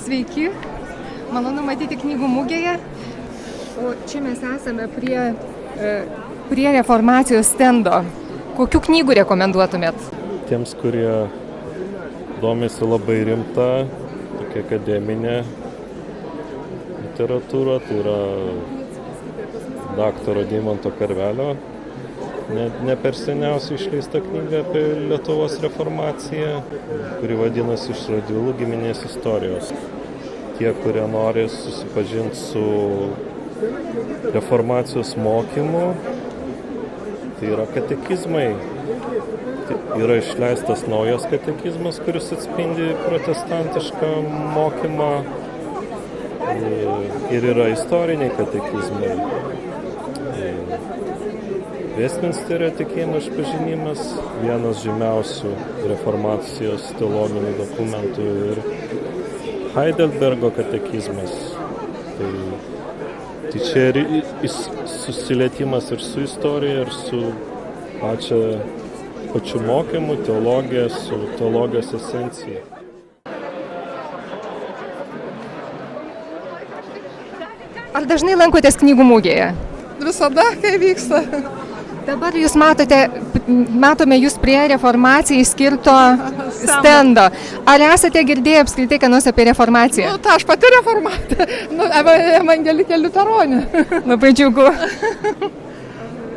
Sveiki, malonu matyti knygų mugėje. O čia mes esame prie reformacijos stendo. Kokių knygų rekomenduotumėt? Tiems, kurie domisi labai rimta, tokia akademinė literatūra, tai yra daktaro Deimanto Karvelio, ne per seniausiai išleista knyga apie Lietuvos reformaciją, kuri vadinasi Iš Radvilų giminės istorijos. Tie, kurie nori susipažinti su reformacijos mokymu, tai yra katekizmai. Yra išleistas naujas katekizmas, kuris atspindi protestantišką mokymą, ir yra istoriniai katekizmai. Vestminsterio tikėjimo išpažinimas, vienas žymiausių reformacijos teologinių dokumentų, ir Heidelbergo katekizmas. Tai čia ir susilietimas ir su istorija, ir su pačiu mokymu, teologija, su teologijos esencija. Ar dažnai lankotės knygų mugėje? Visada, kai vyksta. Dabar jūs matome jūs prie reformacijai skirto stendo. Ar esate girdėję apskritai ką nors apie reformaciją? Aš pati reformatė, evangelikė liuteronė. Labai džiugu.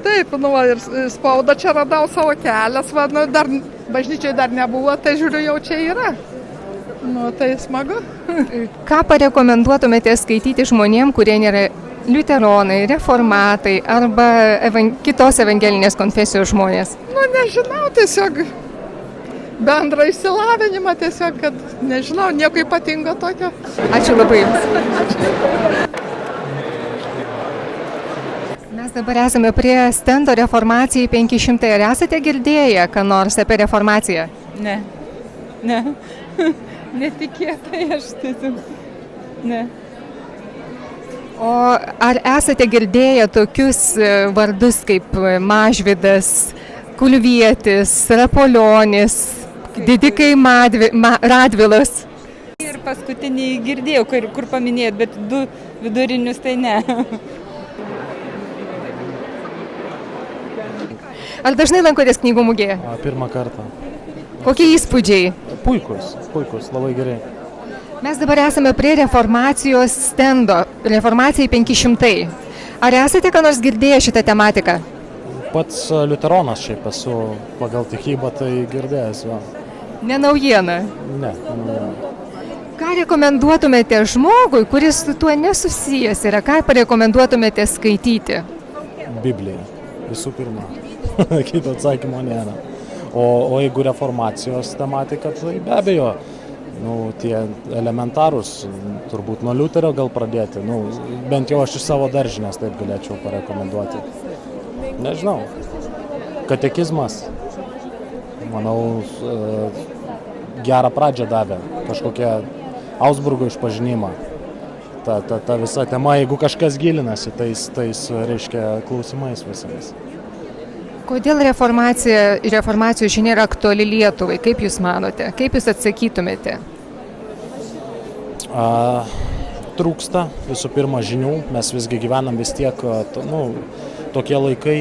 Taip, ir spaudą čia radau savo kelias, dar bažnyčiai dar nebuvo, tai žiūriu, jau čia yra. Tai smagu. Ką parekomenduotumėte skaityti žmonėm, kurie nėra liuteronai, reformatai arba kitos evangelinės konfesijos žmonės? Nežinau, tiesiog bendrą išsilavinimą, tiesiog, kad nežinau, nieko ypatingo tokio. Ačiū labai Jums. Mes dabar esame prie stendo reformacijai 500. Ar esate girdėję ką nors apie reformaciją? Ne. Netikėtai aš tiesiog. Ne. O ar esate girdėję tokius vardus kaip Mažvydas, Kulvietis, Rapolionis, Didikai Radvilas? Ir paskutinį girdėjau, kur paminėjot, bet du vidurinius tai ne. Ar dažnai lankotės knygų mugėje? Pirmą kartą. Kokie įspūdžiai? Puikus, labai gerai. Mes dabar esame prie reformacijos stendo, reformacijai 500. Ar esate ką nors girdėję šitą tematiką? Pats liuteronas šiaip esu pagal tikybą, tai girdėjęs. Ne naujiena? Ne. Ką rekomenduotumėte žmogui, kuris su tuo nesusijęs yra? Ką parekomenduotumėte skaityti? Bibliją, visų pirma. Kito atsakymo nėra. O jeigu reformacijos tematika, tai be abejo, tie elementarūs, turbūt nuo Liuterio gal pradėti, bent jau aš iš savo daržinės taip galėčiau parekomenduoti. Nežinau, katekizmas, manau, gerą pradžią davė, kažkokią Augsburgo išpažinimą. Ta visa tema, jeigu kažkas gilinasi, tais reiškia klausimais visais. Kodėl reformacijos žinia yra aktuali Lietuvai? Kaip Jūs manote? Kaip Jūs atsakytumėte? Trūksta visų pirma žinių. Mes visgi gyvenam vis tiek, tokie laikai,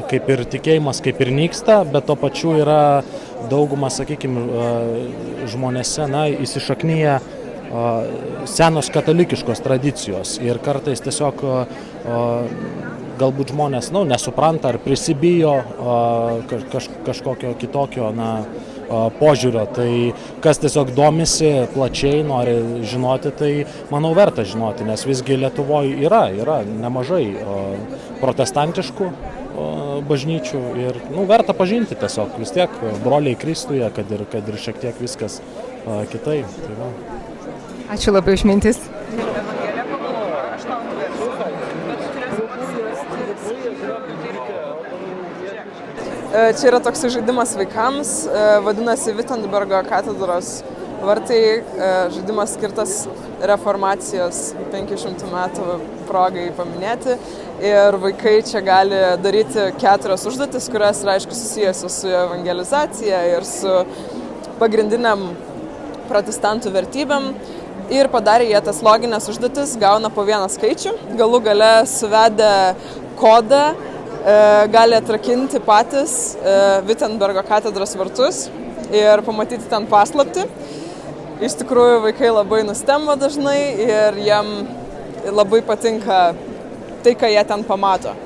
kaip ir tikėjimas, kaip ir nyksta, bet to pačiu yra dauguma, sakykime, žmonėse, įsišaknyja senos katalikiškos tradicijos ir kartais tiesiog galbūt žmonės nesupranta ar prisibijo kažkokio kitokio požiūrio. Tai kas tiesiog domisi plačiai, nori žinoti, tai manau verta žinoti, nes visgi Lietuvoje yra nemažai protestantiškų bažnyčių ir verta pažinti tiesiog vis tiek broliai Kristuje, kad ir šiek tiek viskas kitaip. Ačiū labai už mintis. Čia yra toks žaidimas vaikams, vadinasi Wittenbergo katedros vartai, žaidimas skirtas reformacijos 500 metų progai paminėti. Ir vaikai čia gali daryti 4 užduotis, kurios yra aišku susijusios su evangelizacija ir su pagrindiniam protestantų vertybėm. Ir padarė jie tas loginės užduotis, gauna po vieną skaičių, galų gale suvedę kodą, gali atrakinti patys Wittenbergo katedros vartus ir pamatyti ten paslaptį. Iš tikrųjų, vaikai labai nustemba dažnai ir jiem labai patinka tai, ką jie ten pamato.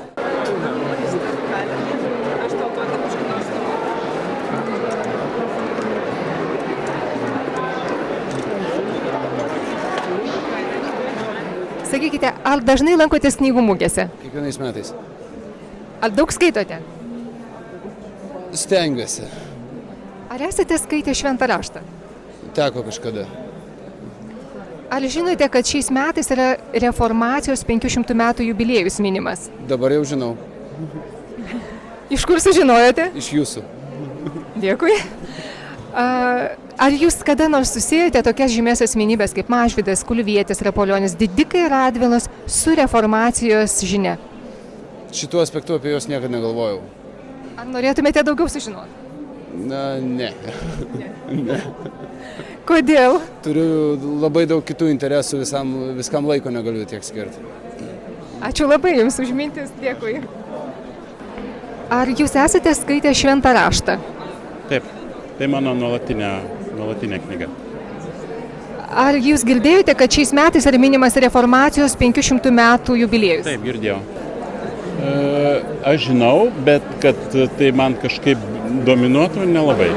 Sakykite, ar dažnai lankotės knygų mugėse? Kiekvienais metais. Ar daug skaitote? Stengiuosi. Ar esate skaitę Šventą raštą? Teko kažkada. Ar žinote, kad šiais metais yra reformacijos 500 metų jubiliejus minimas? Dabar jau žinau. Iš kur sužinojote? Iš jūsų. Dėkui. Ar jūs kada nors susijęte tokias žymės asmenybės kaip Mažvydas, Kulvietis, Rapolionis, Didikai Radvilos su reformacijos žinia? Šituo aspektu apie juos niekada negalvojau. Ar norėtumėte daugiau sužinoti? Na, ne. Ne. Kodėl? Turiu labai daug kitų interesų, viskam laiko negaliu tiek skirti. Ačiū labai Jums už mintis, dėkui. Ar Jūs esate skaitę Šventą raštą? Taip, tai mano nuolatinė knyga. Ar Jūs girdėjote, kad šiais metais yra minimas reformacijos 500 metų jubiliejus? Taip, girdėjau. Aš žinau, bet kad tai man kažkaip dominuotų, nelabai.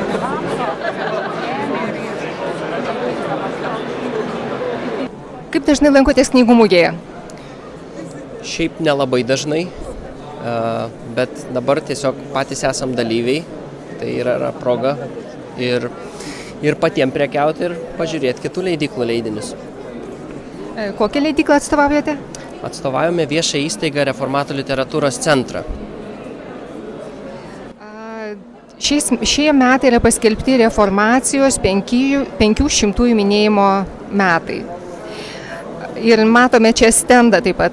Kaip dažnai lankotės knygų mugėje? Šiaip nelabai dažnai, bet dabar tiesiog patys esam dalyviai, tai yra proga ir patiem prekiauti ir pažiūrėti kitų leidyklų leidinius. Kokią leidyklą atstovaujate? Atstovaujame viešą įstaigą Reformatų literatūros centrą. Šie metai yra paskelbti reformacijos 500 minėjimo metai. Ir matome čia stendą taip pat.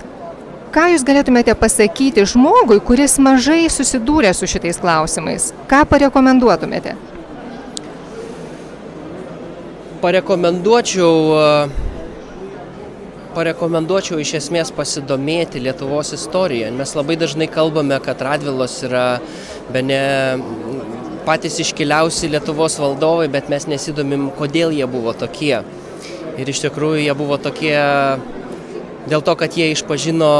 Ką Jūs galėtumėte pasakyti žmogui, kuris mažai susidūrė su šitais klausimais? Ką parekomenduotumėte? Parekomenduočiau iš esmės pasidomėti Lietuvos istoriją. Mes labai dažnai kalbame, kad Radvilos yra bene patys iškiliausi Lietuvos valdovai, bet mes nesidomim, kodėl jie buvo tokie. Ir iš tikrųjų jie buvo tokie dėl to, kad jie išpažino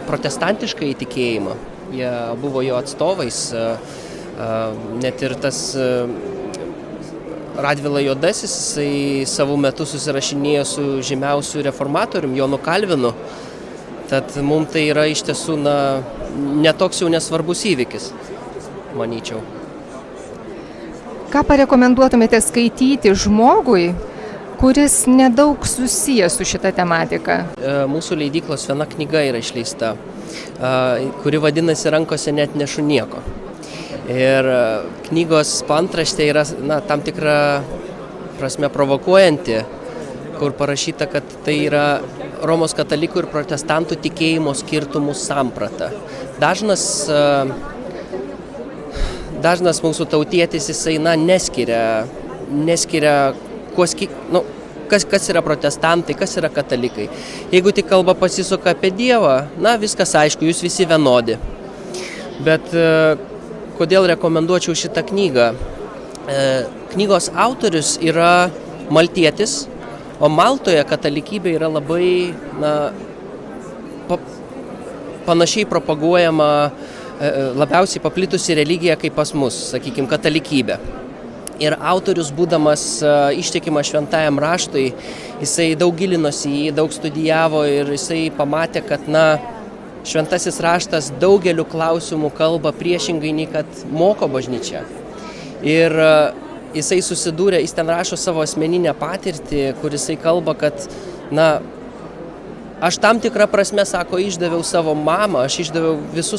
protestantišką įtikėjimą. Jie buvo jo atstovais. Net ir tas Radvila Juodasis, jisai savo metu susirašinėjo su žymiausiu reformatorium Jonu Kalvinu. Tad mums tai yra iš tiesų netoks jau nesvarbus įvykis, manyčiau. Ką parekomenduotumėte skaityti žmogui, kuris nedaug susijęs su šita tematika? Mūsų leidyklos viena knyga yra išleista, kuri vadinasi Rankose neatnešu nieko. Ir knygos paantraštė yra tam tikra prasme provokuojanti, kur parašyta, kad tai yra Romos katalikų ir protestantų tikėjimo skirtumų samprata. Dažnas mūsų tautietis, jisai neskiria kas yra protestantai, kas yra katalikai. Jeigu tik kalba pasisuka apie Dievą, viskas aišku, jūs visi vienodi. Bet kodėl rekomenduočiau šitą knygą? Knygos autorius yra maltietis, o Maltoje katalikybė yra labai panašiai propaguojama, labiausiai paplitusi religija kaip pas mus, sakykime, katalikybė. Ir autorius, būdamas ištikimas šventajam raštui, jisai daug gilinosi į jį, daug studijavo ir jisai pamatė, kad šventasis raštas daugeliu klausimų kalba priešingai nei kad moko bažnyčia. Ir jisai susidūrė, jis ten rašo savo asmeninę patirtį, kur jisai kalba, kad aš tam tikrą prasme, sako, išdaviau savo mamą, aš išdaviau visą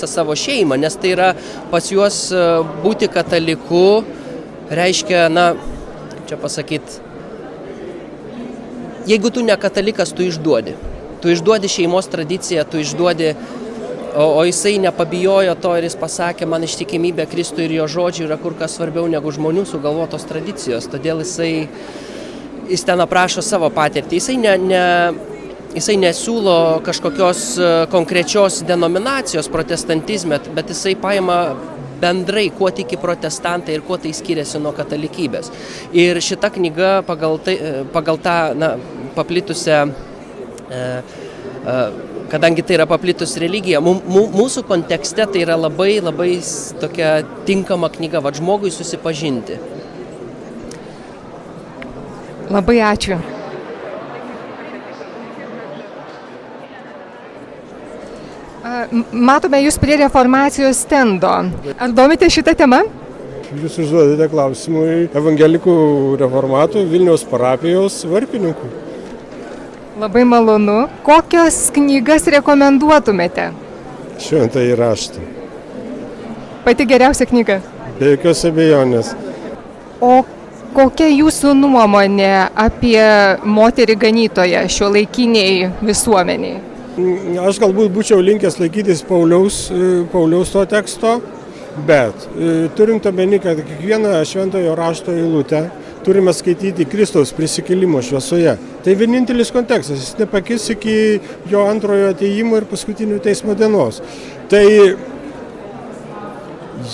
savo šeimą, nes tai yra pas juos būti kataliku, reiškia, kaip čia pasakyti, jeigu tu ne katalikas, tu išduodi. Tu išduodi šeimos tradiciją, tu išduodi, o jisai nepabijojo to ir jis pasakė, man ištikimybė Kristui ir jo žodžiai yra kur kas svarbiau negu žmonių sugalvotos tradicijos. Todėl jisai jis ten aprašo savo patirtį. Jisai nesiūlo kažkokios konkrečios denominacijos protestantizme, bet jisai paima bendrai, kuo tiki protestantai ir kuo tai skiriasi nuo katalikybės. Ir šita knyga pagal tą paplitusią, kadangi tai yra paplitus religija, mūsų kontekste tai yra labai tokia tinkama knyga, žmogui susipažinti. Labai ačiū. Matome jūs prie reformacijos stendo. Ar domite šitą temą? Jūs užduodate klausimui evangelikų reformatų Vilniaus parapijos varpininkų. Labai malonu. Kokias knygas rekomenduotumėte? Šventąjį raštą. Pati geriausia knyga? Be jokios abejonės. O kokia jūsų nuomonė apie moterį ganytoją šiuolaikiniai visuomeniai? Aš galbūt būčiau linkęs laikytis Pauliaus to teksto, bet turint omeny, kad kiekvieną šventojo rašto eilutę turime skaityti Kristaus prisikėlimo šviesoje. Tai vienintelis kontekstas, jis nepakis iki jo antrojo atėjimo ir paskutinių teismo dienos. Tai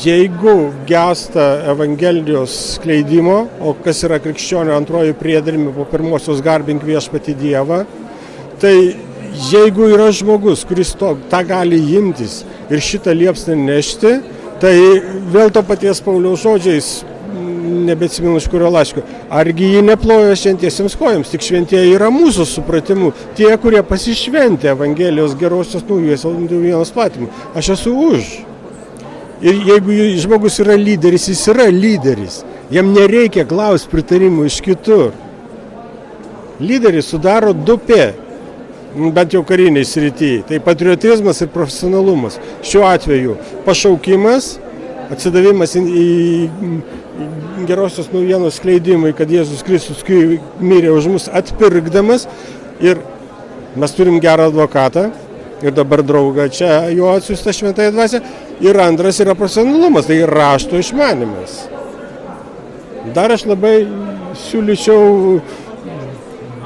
jeigu gęsta Evangelijos skleidimo, o kas yra krikščionio antroji priedermė po pirmosios garbink viešpatį Dievą, tai jeigu yra žmogus, kuris tą gali imtis ir šitą liepsną nešti, tai vėl to paties Pauliaus žodžiais, nebeatsimenu iš kurio laiško, argi jį neplojo šventiesiems kojams, tik šventieji yra mūsų supratimu, tie, kurie pasišventė Evangelijos gerosios naujienos platimui. Aš esu už. Ir jeigu žmogus yra lyderis, jis yra lyderis. Jam nereikia klausti pritarimų iš kitur. Lyderis sudaro 2P. Bent jau kariniai srityje. Tai patriotizmas ir profesionalumas. Šiuo atveju pašaukimas, atsidavimas į gerosios naujienos skleidimui, kad Jėzus Kristus mirė už mus atpirkdamas. Ir mes turim gerą advokatą ir dabar draugą čia jo atsiųstą šventąją dvasią. Ir antras yra profesionalumas, tai rašto išmanimas. Dar aš labai siūlyčiau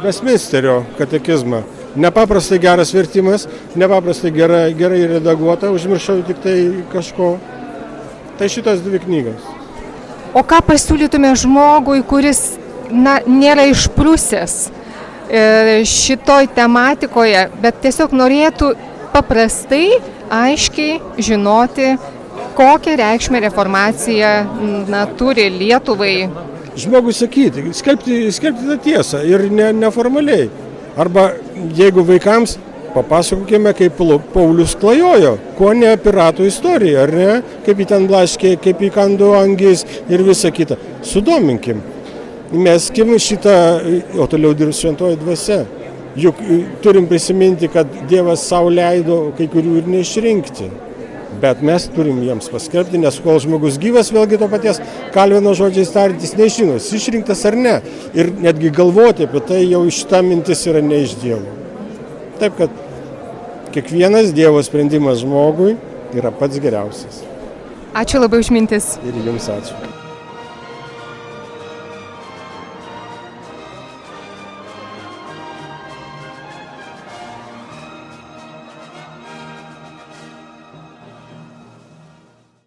Westminsterio katekizmą. Nepaprastai geras vertimas, nepaprastai gerai redaguota, užmiršau tik tai kažko. Tai šitos 2 knygos. O ką pasiūlytume žmogui, kuris nėra išprusęs šitoj tematikoje, bet tiesiog norėtų paprastai, aiškiai žinoti, kokią reikšmę reformacija turi Lietuvai? Žmogui sakyti, skelbti tą tiesą ir neformaliai. Arba jeigu vaikams papasakokime, kaip Paulius klajojo, ko ne piratų istorija, ar ne, kaip jį ten blaškė, kaip jį kando angis ir visa kita. Sudominkim. Meskim šitą, o toliau dirbs šventoji dvasia. Juk turim prisiminti, kad Dievas savo leido kai kurių ir neišrinkti. Bet mes turim jiems paskelbti, nes kol žmogus gyvas, vėlgi to paties Kalvino žodžiais tariantis nežino, išrinktas ar ne. Ir netgi galvoti apie tai jau šita mintis yra ne iš Dievo. Taip, kad kiekvienas Dievo sprendimas žmogui yra pats geriausias. Ačiū labai už mintis. Ir jums ačiū.